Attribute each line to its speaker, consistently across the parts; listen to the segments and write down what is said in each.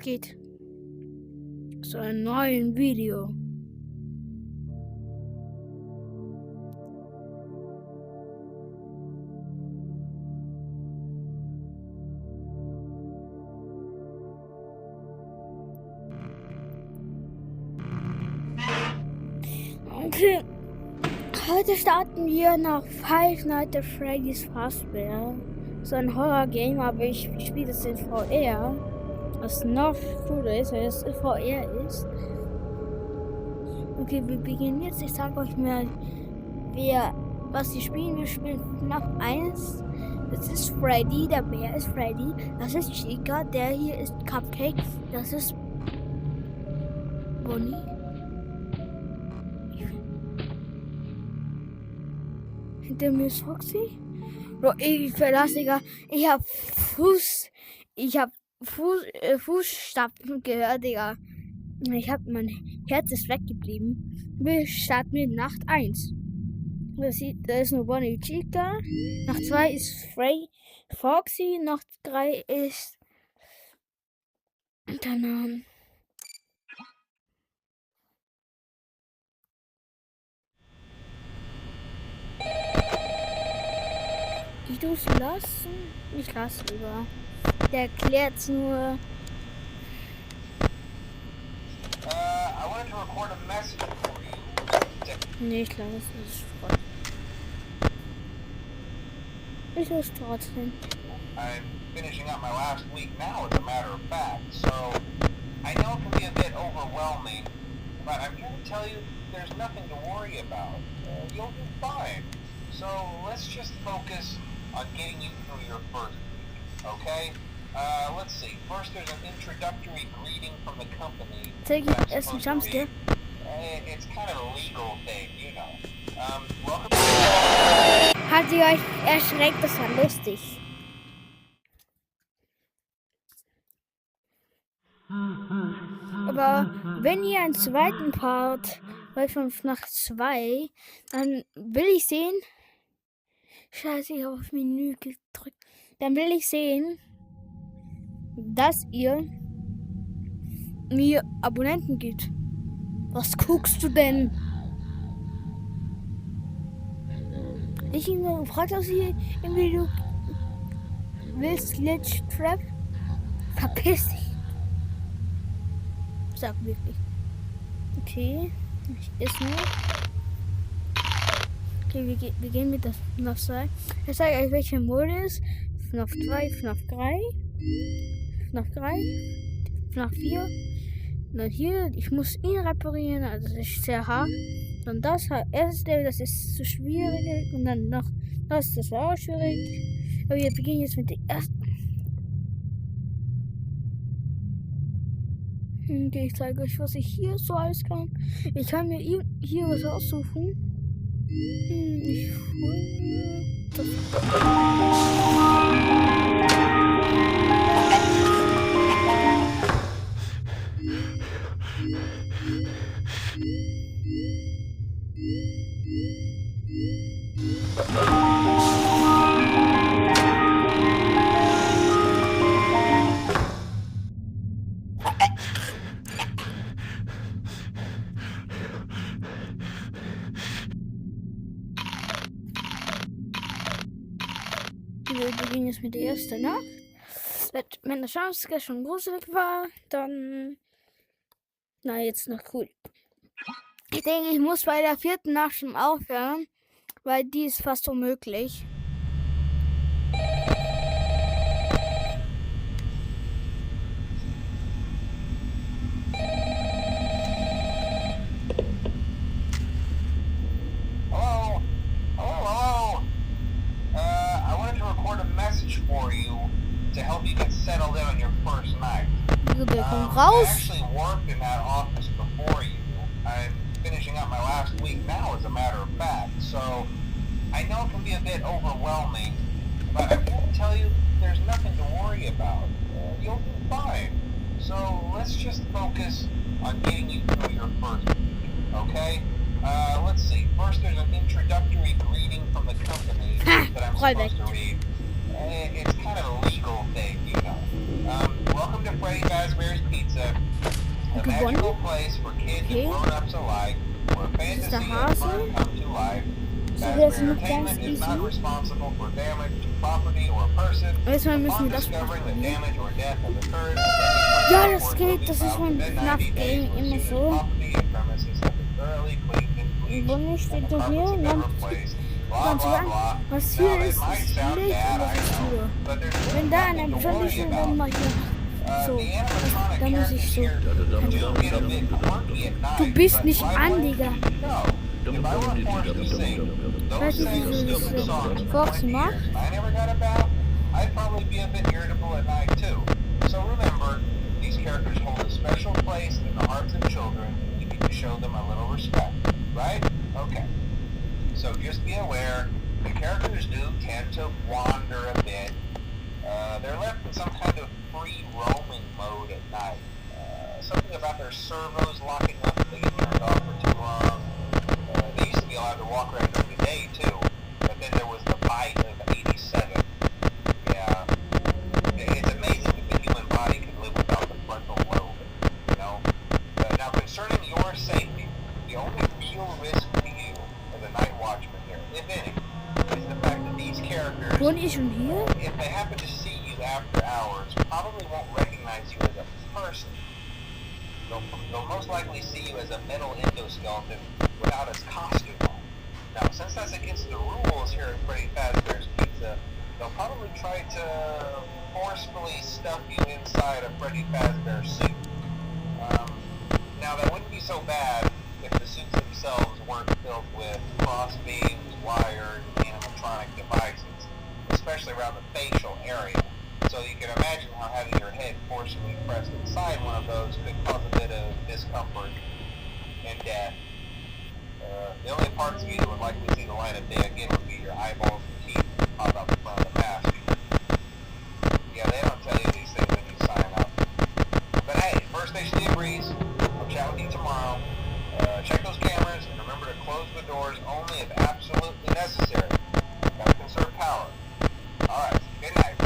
Speaker 1: geht zu einem neuen Video. Okay, heute starten wir nach Five Nights at Freddy's Fazbear. So ein Horror-Game, aber ich spiele das in VR. Was noch cooler ist, weil es VR ist. Okay, wir beginnen jetzt. Ich sage euch mal, was wir spielen. Wir spielen Fnaf 1. Das ist Freddy, der Bär ist Freddy. Das ist Chica, der hier ist Cupcake. Das ist Bonnie. Hinter mir ist Foxy. Bro, ich verlasse, Digga. Ich hab Fußstapfen gehört, Digga. Mein Herz ist weggeblieben. Wir starten mit Nacht 1. Da ist nur Bonnie Chica. Nacht 2 ist Foxy. Nacht 3 ist dann ich du's lassen? Ich lasse lieber. Der erklärt's nur.
Speaker 2: I wanted to record a message for you.
Speaker 1: Nee, ich lasse es voll. Ich muss trotzdem.
Speaker 2: I'm finishing up my last week now, as a matter of fact, so I know it can be a bit overwhelming, but I'm here to tell you there's nothing to worry about. You'll be fine. So let's just focus on getting you through your first week, okay? Let's see. First, there's an introductory greeting from the company.
Speaker 1: Zeig erst einen Jumpscare.
Speaker 2: It's kind of a legal thing, you know. Welcome.
Speaker 1: Hat sie euch erschreckt? Das war lustig. Aber wenn ihr einen zweiten Part wollt von Fnaf 2, dann will ich sehen. Scheiße, ich habe auf Menü gedrückt. Dann will ich sehen, dass ihr mir Abonnenten gibt. Was guckst du denn? Ich frage, dass ihr im Video willst, Glitch Trap? Verpiss dich. Sag wirklich. Okay, ich ist nur. Okay, wir gehen mit der Fnaf 2. Ich zeige euch, welcher Modus. Fnaf 2, Fnaf 3. Fnaf 3. Fnaf 4. Und dann hier, ich muss ihn reparieren, also das ist sehr hart. Dann das erste, das ist zu schwierig. Und dann noch das war auch schwierig. Aber wir beginnen jetzt mit der ersten. Okay, ich zeige euch, was ich hier so alles kann. Ich kann mir hier was aussuchen. Ich hole mir das. Wir beginnen jetzt mit der ersten Nacht. Wenn der Jumpscare schon gruselig war, dann. Na, jetzt noch cool. Ich denke, ich muss bei der vierten Nacht schon aufhören, weil die ist fast unmöglich.
Speaker 2: I wanted to record a message for you to help you get settled in on your first night. I actually worked in that office before you. I'm finishing up my last week now, as a matter of fact, so I know it can be a bit overwhelming, but I'm here to tell you there's nothing to worry about. You'll be fine. So let's just focus on getting you through your first week, okay? Let's see. First, there's an introductory greeting from the company that I'm supposed to read. It's kind of a legal thing, you know. welcome to Freddy Fazbear's Pizza, a magical place for kids and grown-ups alike, where fantasy and fun come to life. Fazbear Entertainment is not responsible for damage to property or person. Upon discovering that damage or death has occurred,
Speaker 1: ja, das geht, das ist mein Fnaf-Game immer so. Wo nicht steht da hier, ganz lang. Was hier ist, ist Licht und das ist Tür. Wenn da eine bestimmte ist, dann mach ich so. Da muss ich so. Du bist nicht an, Digga. Weißt du, wie du das Fox macht?
Speaker 2: I'd probably be a bit irritable at night too. So remember, these characters hold a special place in the hearts of children. You need to show them a little respect, right? Okay. So just be aware, the characters do tend to wander a bit. They're left in some kind of free roaming mode at night. Something about their servos locking up if they get turned off for too long. They used to be allowed to walk around during the day too, but then there was the bite of 87. Yeah, it's amazing that the human body can live without the frontal lobe, you know? Now concerning your safety, the only real risk to you as a night watchman here, if any, is the fact that these characters, if they happen to see you after hours, probably won't recognize you as a person. They'll most likely see you as a metal endoskeleton without its costume on. Now, since that's against the rules here at Freddy Fazbear's Pizza, they'll probably try to forcefully stuff you inside a Freddy Fazbear suit. Now, that wouldn't be so bad if the suits themselves weren't filled with cross beams, wired, animatronic devices, especially around the facial area. So you can imagine how having your head forcibly pressed inside one of those could cause a bit of discomfort and death. The only parts of you that would likely see the light of day again would be your eyeballs and teeth that pop out the front of the mask. Yeah, they don't tell you these things when you sign up. But hey, first station debrief. I'll chat with you tomorrow. Check those cameras and remember to close the doors only if absolutely necessary. Gotta conserve power. Alright, good night.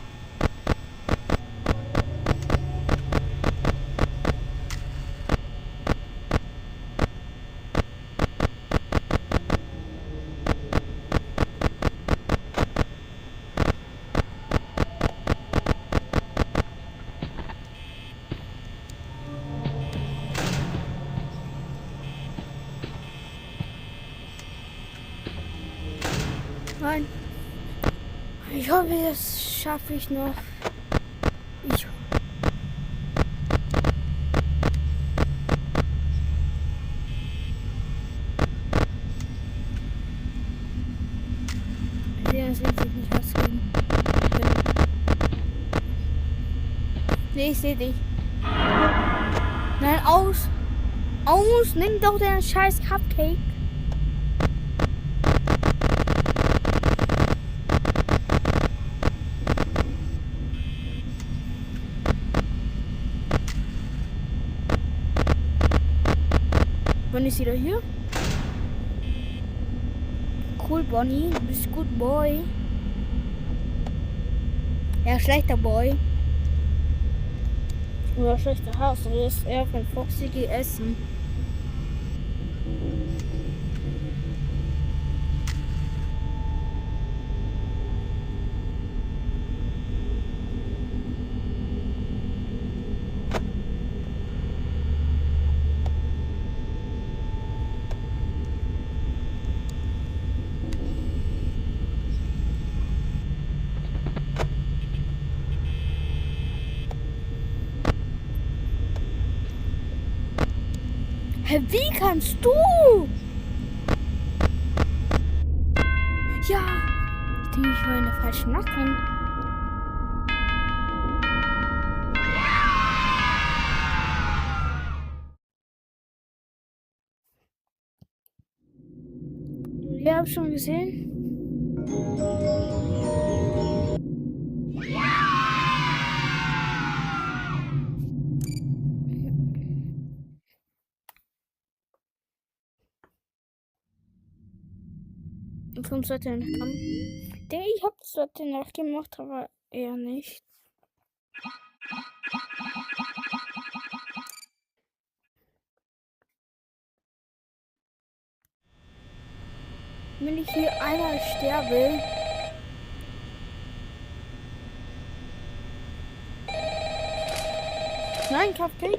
Speaker 1: Nein. Ich hoffe, das schaffe ich noch. Ich sehe, das wird sich nicht auskriegen. Nee, ich sehe dich. Nein, aus! Aus! Nimm doch den scheiß Cupcake! Wann ist sie da hier? Cool, Bonnie. Du bist gut, Boy. Ja, schlechter Boy. Oder schlechter Haus. Das ist eher von Foxy Essen. Hä, wie kannst du? Ja, ich denke, ich war in der falschen Nacht dran. Ja, hab schon gesehen. Vom zweiten Nacht. Ich hab das zweite Nacht gemacht, aber eher nicht. Wenn ich hier einmal sterbe. Nein, Cupcake.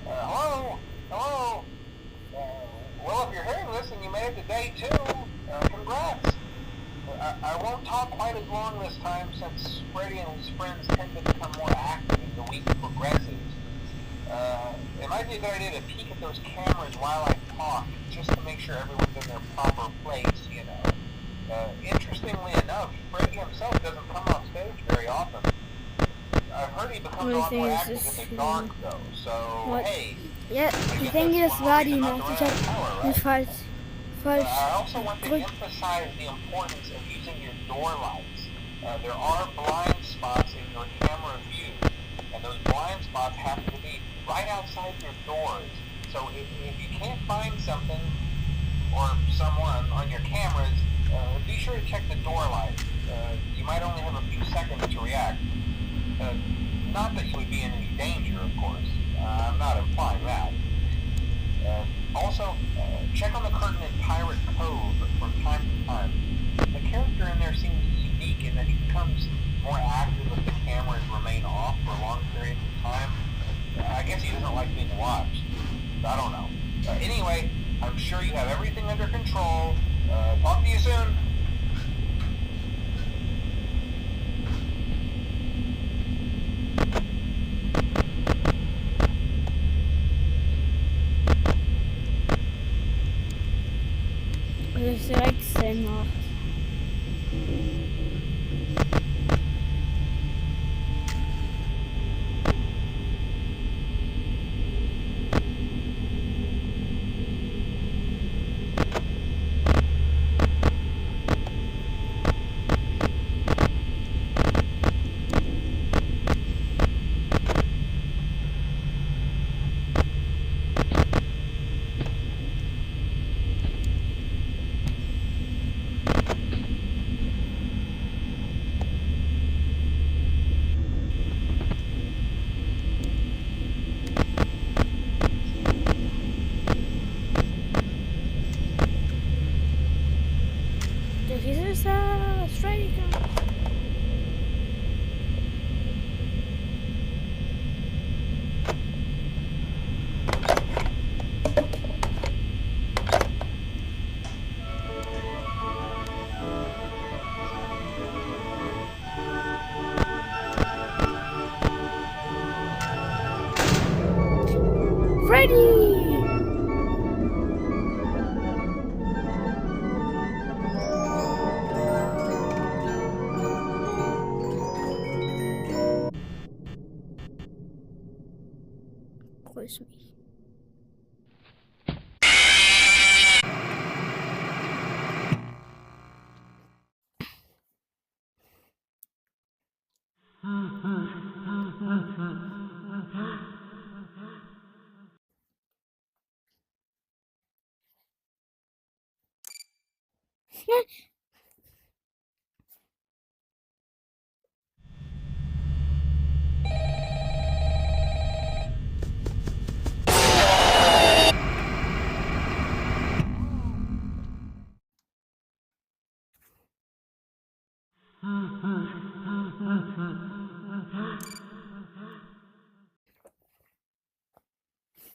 Speaker 2: Hello? Hello? Well, if you're hearing this and you made it to day 2, congrats. I won't talk quite as long this time since Freddy and his friends tend to become more active as the week progresses. It might be a good idea to peek at those cameras while I talk, just to make sure everyone's in their proper place, you know. Interestingly enough, Freddy himself doesn't come off stage very often. I've heard he becomes a lot more active in the dark, though, so, hey.
Speaker 1: Ja, ich denke, das war die noch. Ich habe mich falsch
Speaker 2: I also want to emphasize the importance of using your door lights. There are blind spots in your camera view, and those blind spots happen to be right outside your doors. So if you can't find something or someone on your cameras, be sure to check the door lights. You might only have a few seconds to react. Not that you would be in any danger, of course. I'm not implying that. Also, check on the curtain in Pirate Cove from time to time. The character in there seems unique in that he becomes more active if the cameras remain off for long periods of time. I guess he doesn't like being watched. I don't know. Anyway, I'm sure you have everything under control. Talk to you soon.
Speaker 1: Das ist direkt Sennach. This is Australia. Freddy! Grüß mich.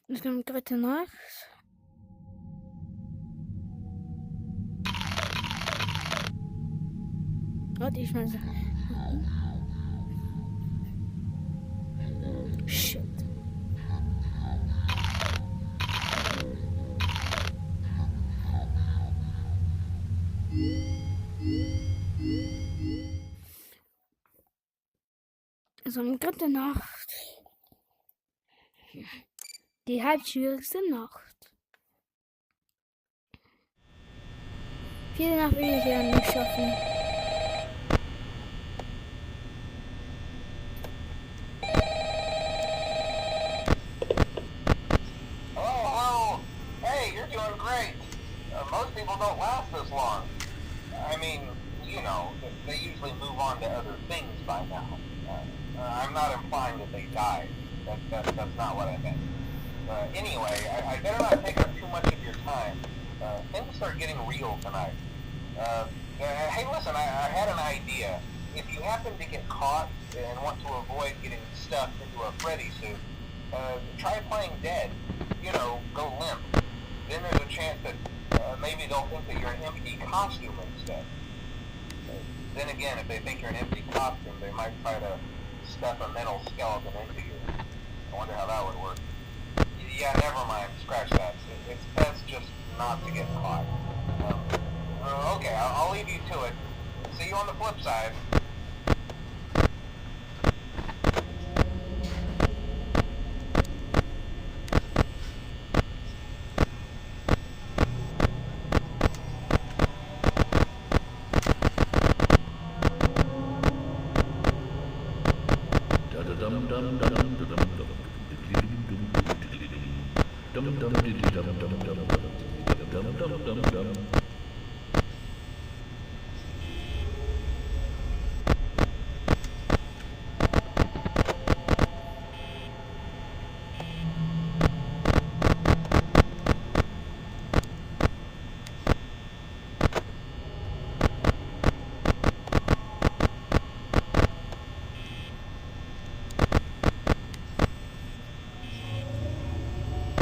Speaker 1: Dus dan dritte Nacht. Wat is mijn shit. Dus om dritte Nacht. Die halbschwierigste Nacht. Vierte Nacht will ich ja nicht schaffen.
Speaker 2: Oh, hey, you're doing great. Most people don't last this long. I mean, you know, they usually move on to other things by now. I'm not implying that they died. That's not what I meant. Anyway, I better not take up too much of your time. things are getting real tonight. Hey, listen, I had an idea. If you happen to get caught and want to avoid getting stuffed into a Freddy suit, try playing dead. You know, go limp. Then there's a chance that maybe they'll think that you're an empty costume instead. Then again, if they think you're an empty costume, they might try to stuff a mental skeleton into you. I wonder how that would work. Yeah, never mind. Scratch that. It's best just not to get caught. Okay, I'll leave you to it. See you on the flip side.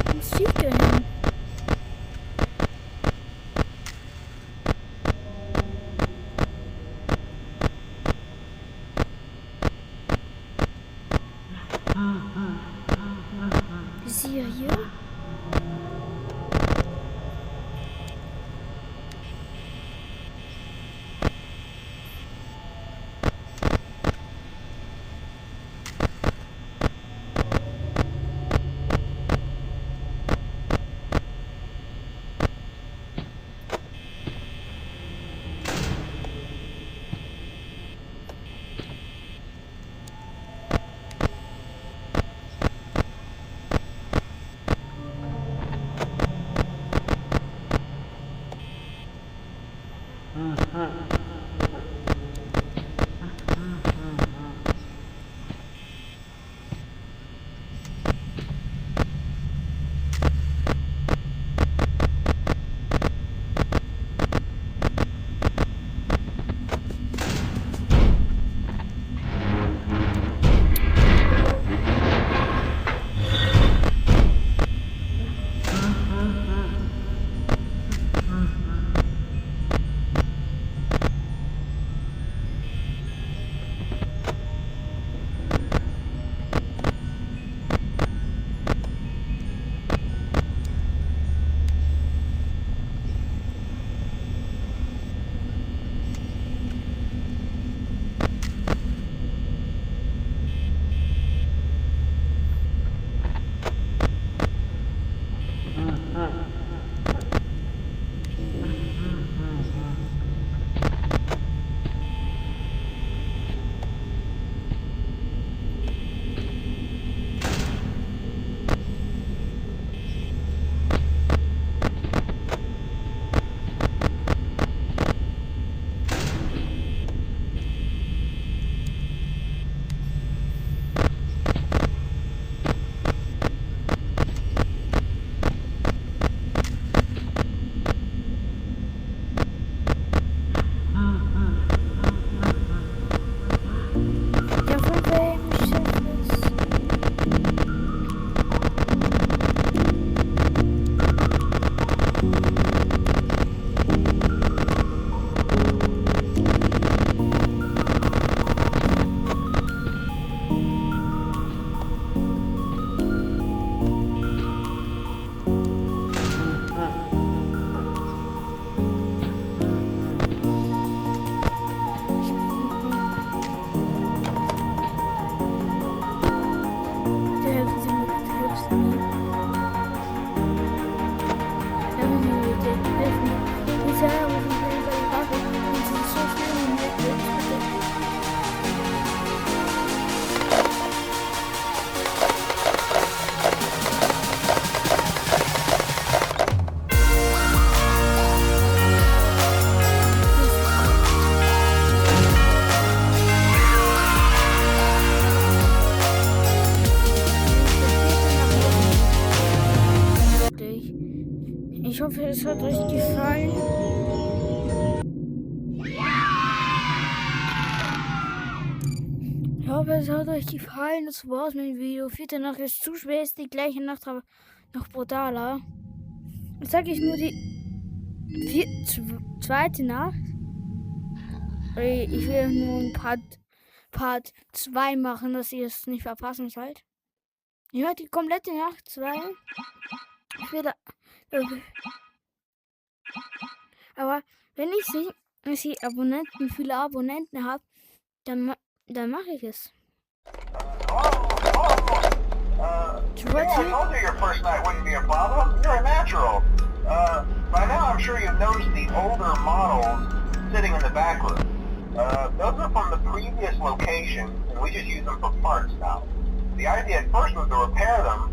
Speaker 1: What's she doing? Is he here? Ich hoffe, es hat euch gefallen. Ich hoffe, es hat euch gefallen. Das war's mit dem Video. Vierte Nacht ist zu schwer, ist die gleiche Nacht, aber noch brutaler. Jetzt sage ich nur die zweite Nacht. Ich will nur ein Part 2 machen, dass ihr es nicht verpassen seid. Ihr hört die komplette Nacht 2. Aber wenn ich viele Abonnenten habe, dann mache ich es.
Speaker 2: Yeah, I told you your first night wouldn't be a problem. You're a natural. By now I'm sure you've noticed the older models sitting in the back room. Those are from the previous location, and we just use them for parts now. The idea at first was to repair them.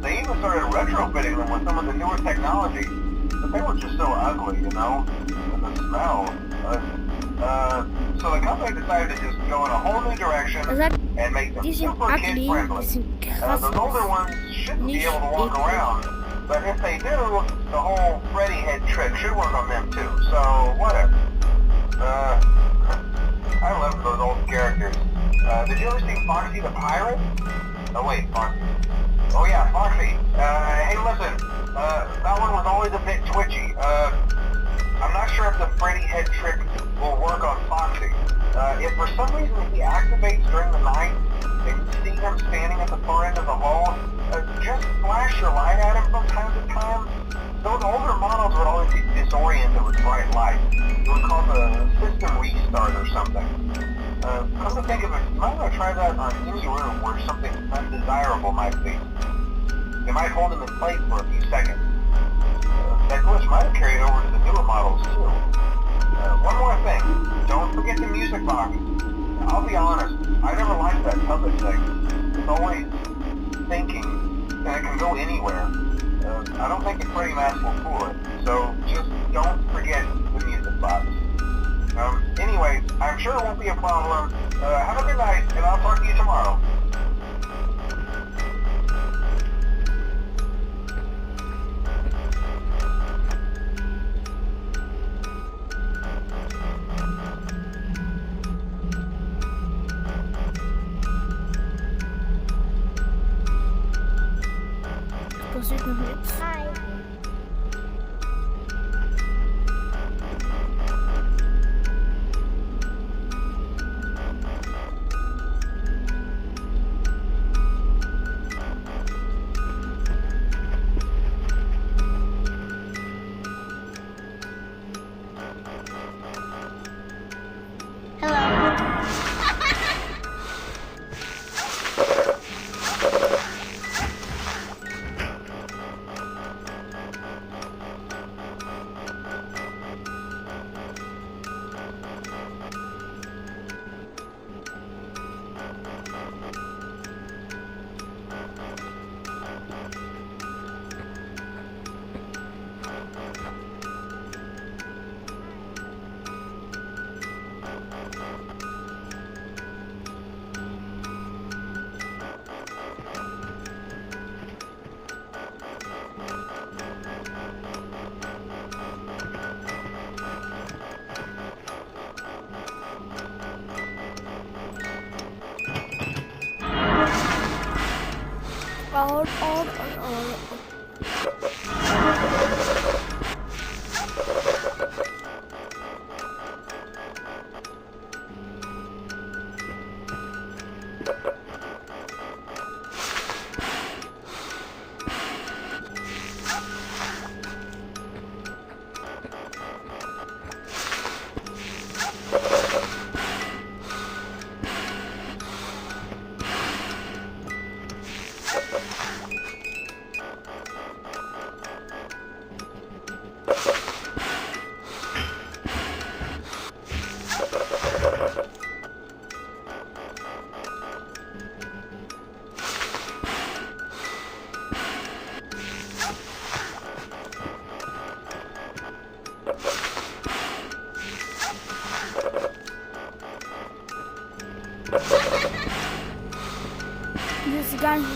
Speaker 2: They even started retrofitting them with some of the newer technology, but they were just so ugly, you know, and the smell. So the company decided to just go in a whole new direction and make them super kid-friendly. Those older ones shouldn't be able to walk around, but if they do, the whole Freddy head trick should work on them too, so whatever. I love those old characters. Did you ever see Foxy the Pirate? Oh wait, Foxy. Oh yeah, Foxy. Hey listen, that one was always a bit twitchy. I'm not sure if the Freddy head trick will work on Foxy. If for some reason he activates during the night and you see him standing at the far end of the hall, just flash your light at him from time to time. Those older models would always get disoriented with bright light. It would cause a system restart or something. Come to think of it, you might want to try that on any room where something undesirable might be. It might hold him in place for a few seconds. That glitch might have carried over to the newer models too. One more thing, don't forget the music box. I'll be honest, I never liked that puppet thing. It's always thinking, and it can go anywhere. I don't think the Freddy mask will fool it, so just don't forget the music box. Anyway, I'm sure it won't be a problem. Have a good night, and I'll talk to you tomorrow.
Speaker 1: Passiert noch nichts.
Speaker 3: Hi.
Speaker 1: Gar nicht.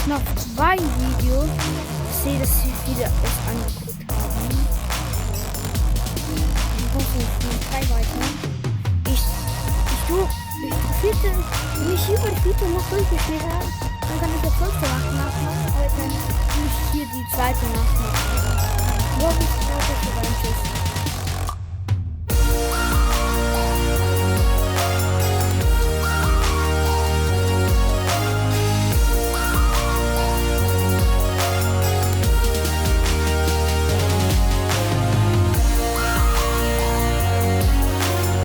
Speaker 1: Noch 2 Videos. Ich sehe, dass sie viele es angeguckt haben. Ich hoffe, ich mache 3 weiter. Wenn ich hier bei Vierte noch durchgespielt habe, dann kann ich der 5. Nacht nachmachen, aber dann will ich hier die 2. Nacht machen. Morgen ist